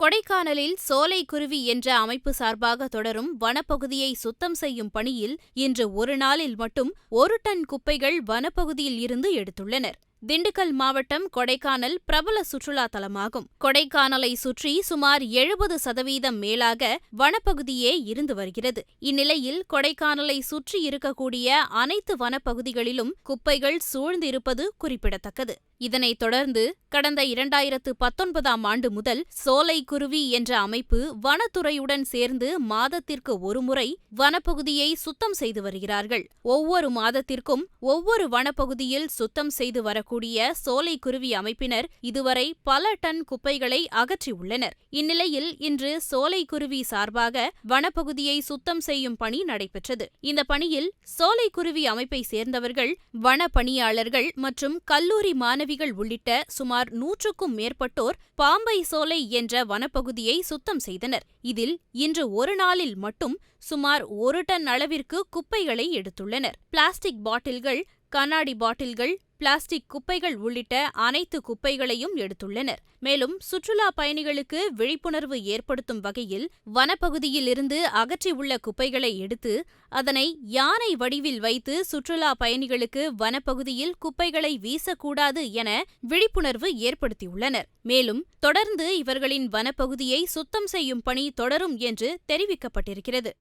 கொடைக்கானலில் சோலை குருவி என்ற அமைப்பு சார்பாக தொடரும் வனப்பகுதியை சுத்தம் செய்யும் பணியில் இன்று ஒரு நாளில் மட்டும் 1 டன் குப்பைகள் வனப்பகுதியில் இருந்து எடுத்துள்ளனர். திண்டுக்கல் மாவட்டம் கொடைக்கானல் பிரபல சுற்றுலா தலமாகும். கொடைக்கானலை சுற்றி சுமார் 70% மேலாக வனப்பகுதியே இருந்து வருகிறது. இந்நிலையில் கொடைக்கானலை சுற்றி இருக்கக்கூடிய அனைத்து வனப்பகுதிகளிலும் குப்பைகள் சூழ்ந்திருப்பது குறிப்பிடத்தக்கது. இதனைத் தொடர்ந்து கடந்த 2019ஆம் ஆண்டு முதல் சோலை குருவி என்ற அமைப்பு வனத்துறையுடன் சேர்ந்து மாதத்திற்கு ஒருமுறை வனப்பகுதியை சுத்தம் செய்து வருகிறார்கள். ஒவ்வொரு மாதத்திற்கும் ஒவ்வொரு வனப்பகுதியில் சுத்தம் செய்து வரக்கூடிய சோலை குருவி அமைப்பினர் இதுவரை பல டன் குப்பைகளை அகற்றியுள்ளனர். இந்நிலையில் இன்று சோலை குருவி சார்பாக வனப்பகுதியை சுத்தம் செய்யும் பணி நடைபெற்றது. இந்த பணியில் சோலை குருவி அமைப்பை சேர்ந்தவர்கள், வன பணியாளர்கள் மற்றும் கல்லூரி மாணவிகள் உள்ளிட்ட சுமார் 100க்கும் மேற்பட்டோர் பாம்பை சோலை என்ற வனப்பகுதியை சுத்தம் செய்தனர். இதில் இன்று ஒரு நாளில் மட்டும் சுமார் 1 டன் அளவிற்கு குப்பைகளை எடுத்துள்ளனர். பிளாஸ்டிக் பாட்டில்கள், கண்ணாடி பாட்டில்கள், பிளாஸ்டிக் குப்பைகள் உள்ளிட்ட அனைத்து குப்பைகளையும் எடுத்துள்ளனர். மேலும் சுற்றுலா பயணிகளுக்கு விழிப்புணர்வு ஏற்படுத்தும் வகையில் வனப்பகுதியில் இருந்து அகற்றியுள்ள குப்பைகளை எடுத்து அதனை யானை வடிவில் வைத்து சுற்றுலா பயணிகளுக்கு வனப்பகுதியில் குப்பைகளை வீசக்கூடாது என விழிப்புணர்வு ஏற்படுத்தியுள்ளனர். மேலும் தொடர்ந்து இவர்களின் வனப்பகுதியை சுத்தம் செய்யும் பணி தொடரும் என்று தெரிவிக்கப்பட்டிருக்கிறது.